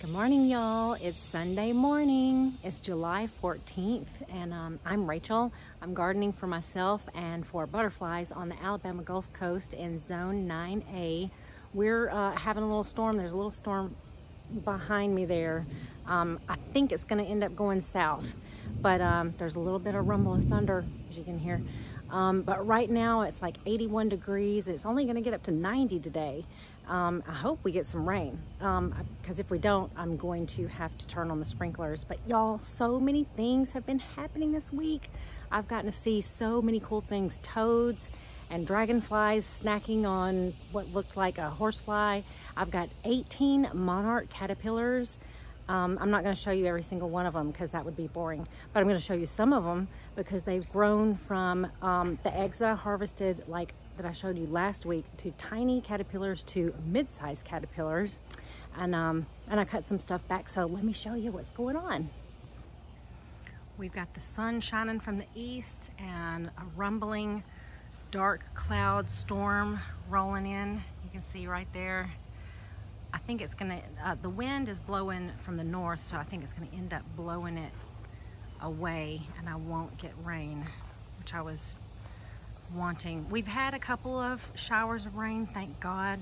Good morning, y'all. It's Sunday morning. It's July 14th, and I'm Rachel. I'm gardening for myself and for butterflies on the Alabama Gulf Coast in Zone 9A. We're having a little storm. There's a little storm behind me there. I think it's going to end up going south, but there's a little bit of rumble of thunder, as you can hear. But right now it's like 81 degrees. It's only going to get up to 90 today. I hope we get some rain, because if we don't, I'm going to have to turn on the sprinklers. But y'all, so many things have been happening this week. I've gotten to see so many cool things. Toads and dragonflies snacking on what looked like a horsefly. I've got 18 monarch caterpillars. I'm not going to show you every single one of them because that would be boring, but I'm going to show you some of them because they've grown from the eggs that I harvested, like that I showed you last week, to tiny caterpillars to mid-sized caterpillars, and I cut some stuff back. So let me show you what's going on. We've got the sun shining from the east and a rumbling dark cloud storm rolling in. You can see right there. I think it's gonna, the wind is blowing from the north, so I think it's gonna end up blowing it away and I won't get rain, which I was wanting. We've had a couple of showers of rain, thank God,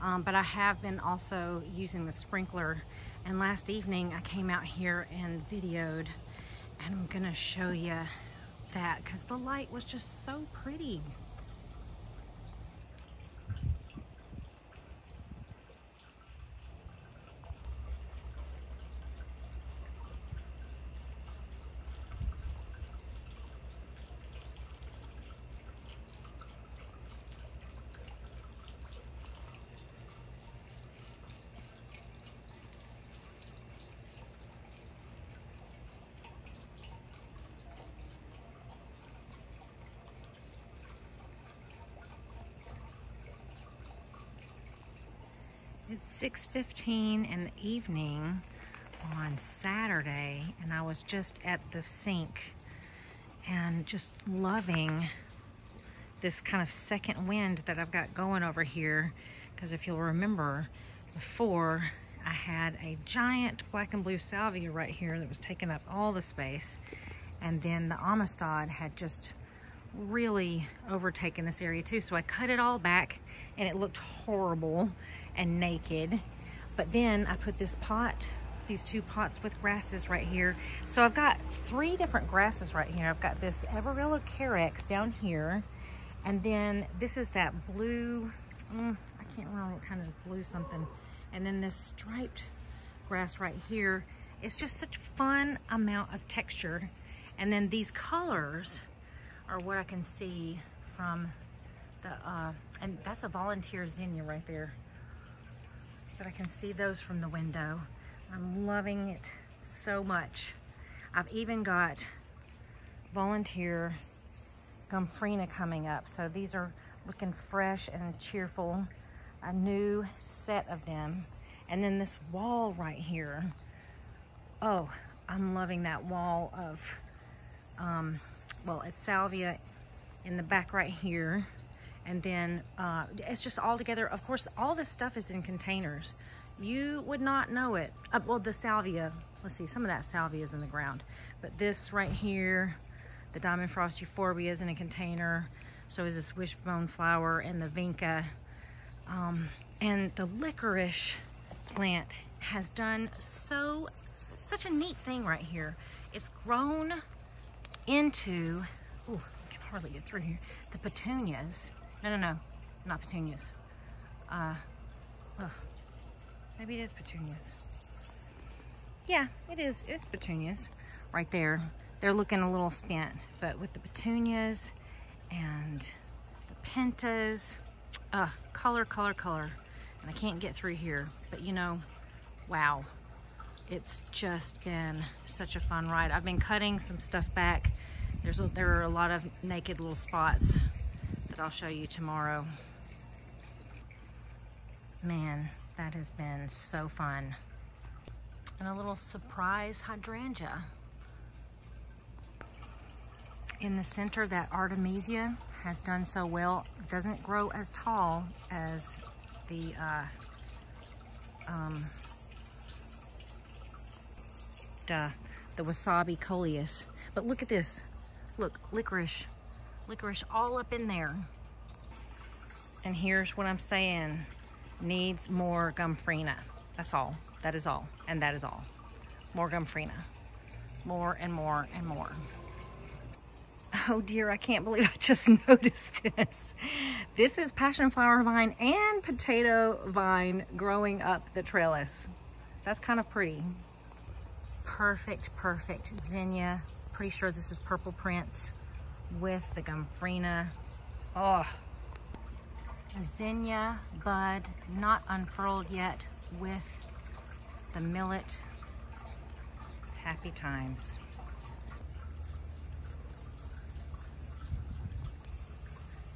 but I have been also using the sprinkler, and last evening I came out here and videoed, and I'm gonna show you that because the light was just so pretty. It's 6:15 in the evening on Saturday, and I was just at the sink and just loving this kind of second wind that I've got going over here, because if you'll remember, before I had a giant black and blue salvia right here that was taking up all the space, and then the Amistad had just really overtaken this area too, so I cut it all back and it looked horrible and naked. But then I put this pot, these two pots with grasses right here. So I've got 3 different grasses right here. I've got this Everilla Carex down here, and then this is that blue, I can't remember what kind of blue something, and then this striped grass right here. It's just such fun amount of texture, and then these colors are what I can see from the and that's a volunteer zinnia right there, but I can see those from the window. I'm loving it so much. I've even got volunteer Gomphrena coming up, so these are looking fresh and cheerful, a new set of them. And then this wall right here, oh, I'm loving that wall of well, it's salvia in the back right here, and then it's just all together. Of course, all this stuff is in containers. You would not know it. Well, the salvia, let's see, some of that salvia is in the ground, but this right here, the diamond frost euphorbia, is in a container. So is this wishbone flower and the vinca, and the licorice plant has done such a neat thing right here. It's grown into, oh, I can hardly get through here, the petunias. No, not petunias. Maybe it is petunias. Yeah, it is. It's petunias right there. They're looking a little spent, but with the petunias and the pentas, color. And I can't get through here, but you know, wow. It's just been such a fun ride. I've been cutting some stuff back. There are a lot of naked little spots that I'll show you tomorrow. Man, that has been so fun. And a little surprise hydrangea. In the center, that Artemisia has done so well. It doesn't grow as tall as the the wasabi coleus. But look at this. Look, licorice. Licorice all up in there. And here's what I'm saying. Needs more gomphrena. That's all. That is all. And that is all. More gomphrena. More and more and more. Oh dear, I can't believe I just noticed this. This is passion flower vine and potato vine growing up the trellis. That's kind of pretty. Perfect, perfect zinnia. Pretty sure this is Purple Prince with the gomphrena. Oh, a zinnia bud, not unfurled yet, with the millet. Happy times.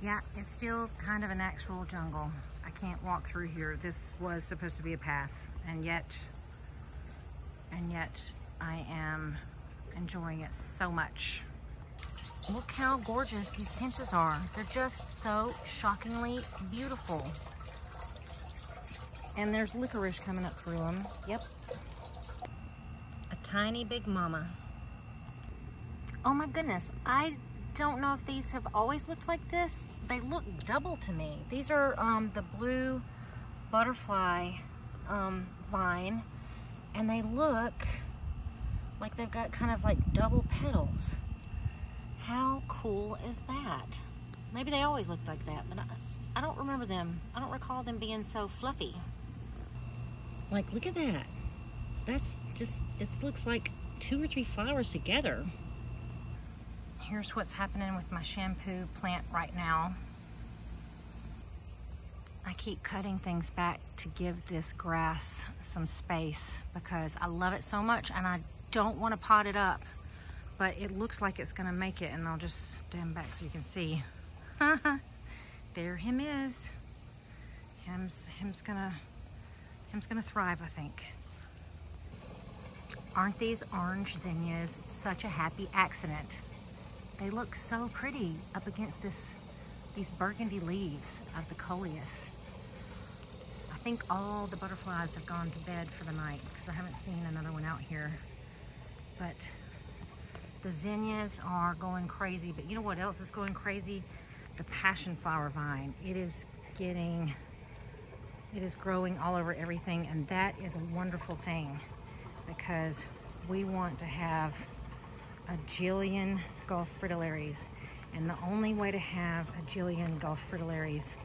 Yeah, it's still kind of a natural jungle. I can't walk through here. This was supposed to be a path, and yet I am enjoying it so much. Look how gorgeous these pinches are. They're just so shockingly beautiful. And there's licorice coming up through them. Yep. A tiny big mama. Oh my goodness, I don't know if these have always looked like this. They look double to me. These are the blue butterfly vine, and they look like they've got kind of like double petals. How cool is that? Maybe they always looked like that, but I don't remember them. I don't recall them being so fluffy. Like, look at that. That's just, it looks like 2 or 3 flowers together. Here's what's happening with my shampoo plant right now. I keep cutting things back to give this grass some space because I love it so much and I don't want to pot it up. But it looks like it's gonna make it, and I'll just stand back so you can see. There him is. Him's gonna thrive, I think. Aren't these orange zinnias such a happy accident? They look so pretty up against these burgundy leaves of the coleus. I think all the butterflies have gone to bed for the night because I haven't seen another one out here. But the zinnias are going crazy, but you know what else is going crazy? The passion flower vine. It is growing all over everything, and that is a wonderful thing because we want to have a jillion Gulf fritillaries, and the only way to have a jillion Gulf fritillaries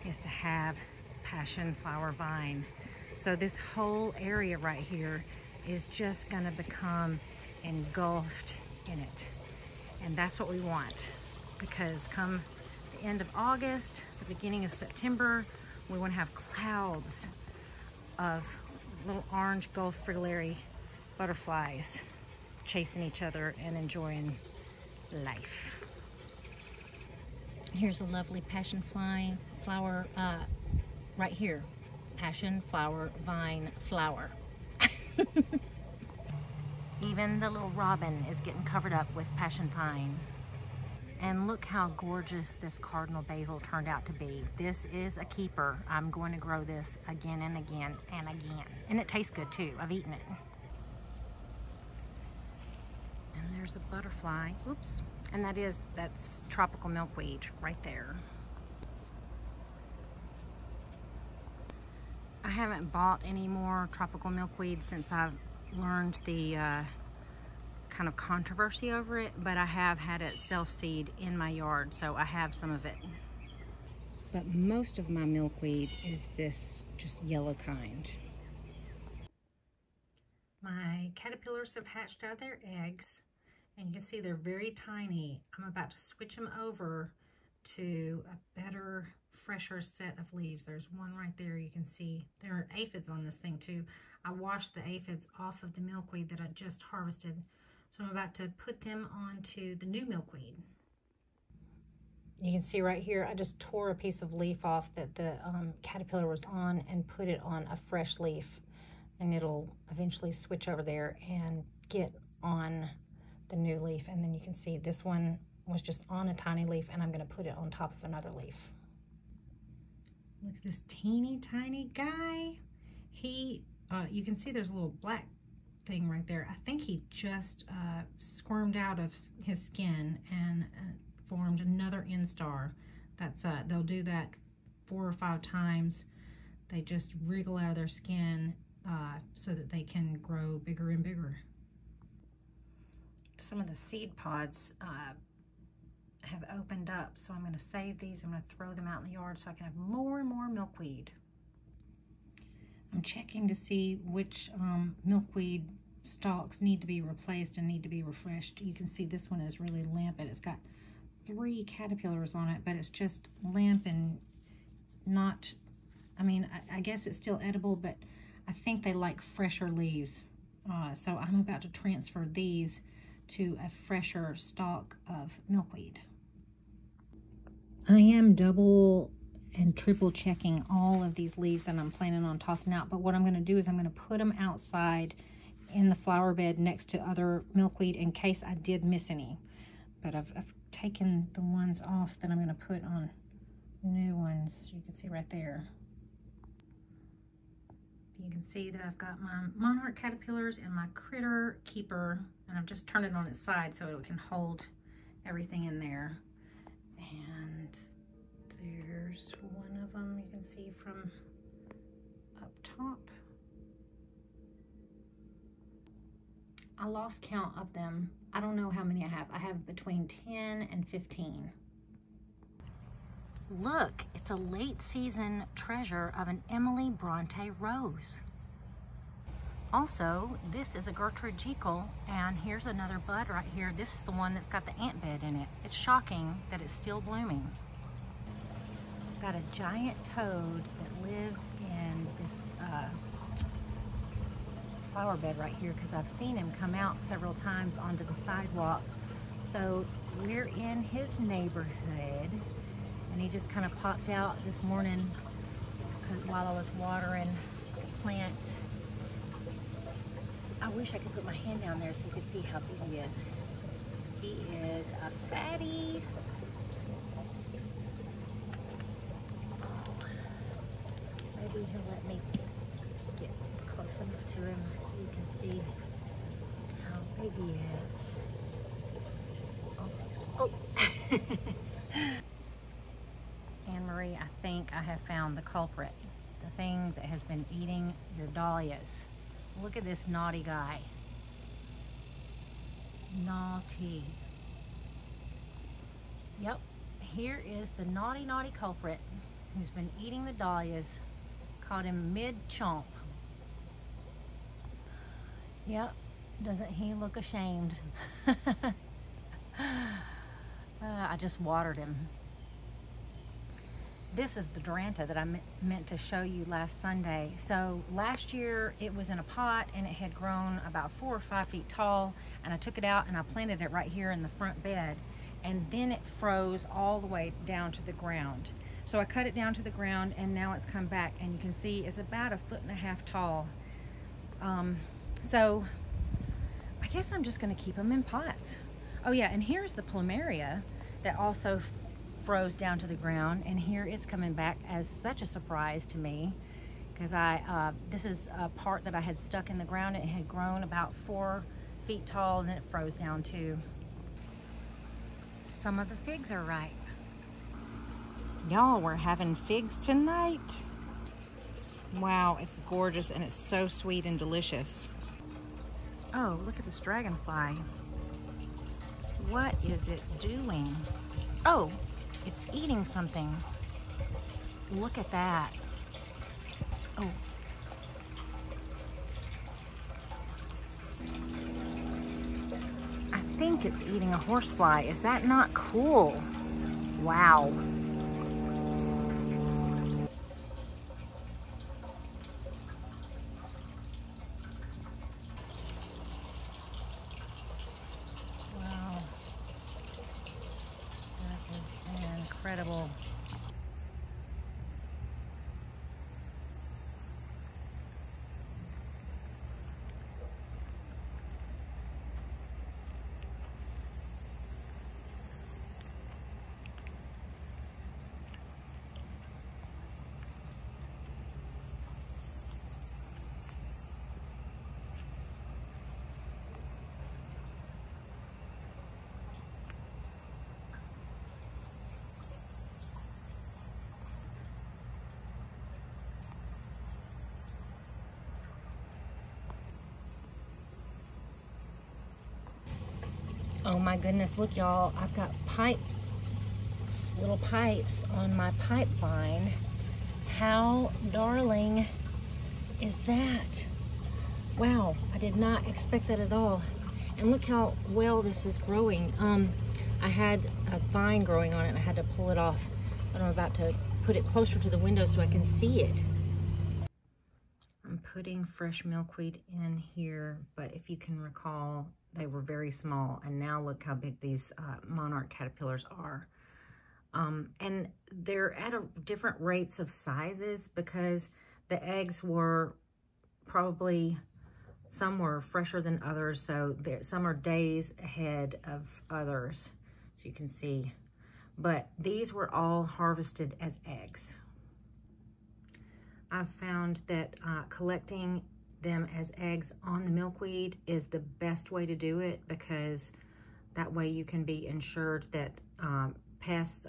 is to have passion flower vine. So this whole area right here is just gonna become engulfed in it, and that's what we want, because come the end of August, the beginning of September, we want to have clouds of little orange Gulf fritillary butterflies chasing each other and enjoying life. Here's a lovely passion flower right here, passion flower vine flower. Even the little robin is getting covered up with passion vine. And look how gorgeous this cardinal basil turned out to be. This is a keeper. I'm going to grow this again and again and again. And it tastes good too. I've eaten it. And there's a butterfly. Oops. And that's tropical milkweed right there. I haven't bought any more tropical milkweed since I've learned the kind of controversy over it, but I have had it self-seed in my yard, so I have some of it. But most of my milkweed is this just yellow kind. My caterpillars have hatched out of their eggs, and you can see they're very tiny. I'm about to switch them over to a better, fresher set of leaves. There's one right there. You can see there are aphids on this thing too. I washed the aphids off of the milkweed that I just harvested, so I'm about to put them onto the new milkweed. You can see right here, I just tore a piece of leaf off that the caterpillar was on and put it on a fresh leaf, and it'll eventually switch over there and get on the new leaf. And then you can see this one was just on a tiny leaf, and I'm going to put it on top of another leaf. Look at this teeny tiny guy. You can see there's a little black thing right there. I think he just squirmed out of his skin and formed another instar. That's they'll do that 4 or 5 times. They just wriggle out of their skin so that they can grow bigger and bigger. Some of the seed pods have opened up, so I'm going to save these. I'm going to throw them out in the yard so I can have more and more milkweed. I'm checking to see which milkweed stalks need to be replaced and need to be refreshed. You can see this one is really limp and it's got 3 caterpillars on it, but it's just limp and not, I mean, I guess it's still edible, but I think they like fresher leaves. So I'm about to transfer these to a fresher stalk of milkweed. I am double and triple checking all of these leaves that I'm planning on tossing out, but what I'm going to do is I'm going to put them outside in the flower bed next to other milkweed in case I did miss any. But I've taken the ones off that I'm going to put on new ones. You can see right there. You can see that I've got my monarch caterpillars and my critter keeper, and I've just turned it on its side so it can hold everything in there. And there's one of them you can see from up top. I lost count of them. I don't know how many I have. I have between 10 and 15. Look, it's a late season treasure of an Emily Bronte rose. Also, this is a Gertrude Jekyll, and here's another bud right here. This is the one that's got the ant bed in it. It's shocking that it's still blooming. I've got a giant toad that lives in this flower bed right here because I've seen him come out several times onto the sidewalk. So we're in his neighborhood. And he just kind of popped out this morning while I was watering plants. I wish I could put my hand down there so you could see how big he is. He is a fatty. Maybe he'll let me get close enough to him so you can see how big he is. Oh. Anne-Marie, I think I have found the culprit. The thing that has been eating your dahlias. Look at this naughty guy. Naughty. Yep, here is the naughty, naughty culprit who's been eating the dahlias. Caught him mid-chomp. Yep, doesn't he look ashamed? I just watered him. This is the Duranta that I meant to show you last Sunday. So last year it was in a pot and it had grown about 4 or 5 feet tall, and I took it out and I planted it right here in the front bed, and then it froze all the way down to the ground. So I cut it down to the ground and now it's come back, and you can see it's about 1.5 feet tall. So I guess I'm just gonna keep them in pots. Oh yeah, and here's the plumeria that also froze down to the ground, and here it's coming back as such a surprise to me because this is a part that I had stuck in the ground. It had grown about 4 feet tall and then it froze down too. Some of the figs are ripe. Y'all, we're having figs tonight. Wow, it's gorgeous and it's so sweet and delicious. Oh, look at this dragonfly. What is it doing? Oh, it's eating something. Look at that. Oh. I think it's eating a horsefly. Is that not cool? Wow. Wow. That is incredible. Oh my goodness, look y'all, I've got little pipes on my pipeline. How darling is that? Wow, I did not expect that at all. And look how well this is growing. I had a vine growing on it and I had to pull it off, but I'm about to put it closer to the window so I can see it. I'm putting fresh milkweed in here, but if you can recall, they were very small, and now look how big these monarch caterpillars are. And they're at different rates of sizes because the eggs were probably, some were fresher than others, so some are days ahead of others, so you can see. But these were all harvested as eggs. I've found that collecting them as eggs on the milkweed is the best way to do it, because that way you can be ensured that pests,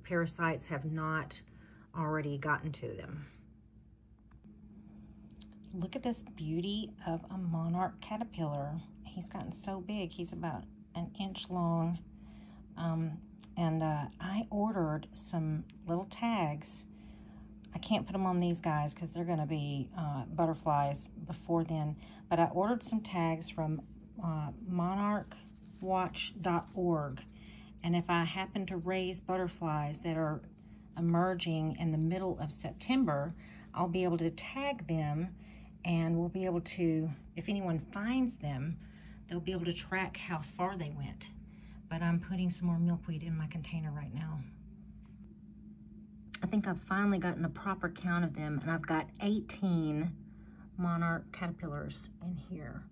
parasites have not already gotten to them. Look at this beauty of a monarch caterpillar. He's gotten so big, he's about an inch long. I ordered some little tags. I can't put them on these guys because they're gonna be butterflies before then, but I ordered some tags from monarchwatch.org, and if I happen to raise butterflies that are emerging in the middle of September, I'll be able to tag them, and we'll be able to, if anyone finds them, they'll be able to track how far they went. But I'm putting some more milkweed in my container right now. I think I've finally gotten a proper count of them, and I've got 18 monarch caterpillars in here.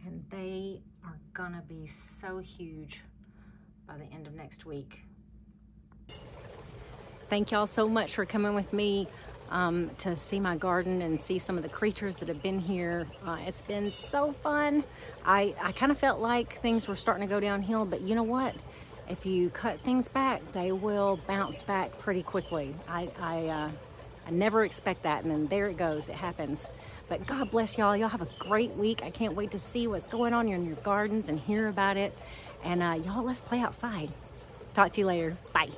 And they are gonna be so huge by the end of next week. Thank y'all so much for coming with me to see my garden and see some of the creatures that have been here. It's been so fun. I kind of felt like things were starting to go downhill, but you know what? If you cut things back, they will bounce back pretty quickly. I never expect that, and then there it goes, it happens. But God bless y'all. Y'all have a great week. I can't wait to see what's going on in your gardens and hear about it. And y'all, let's play outside. Talk to you later. Bye.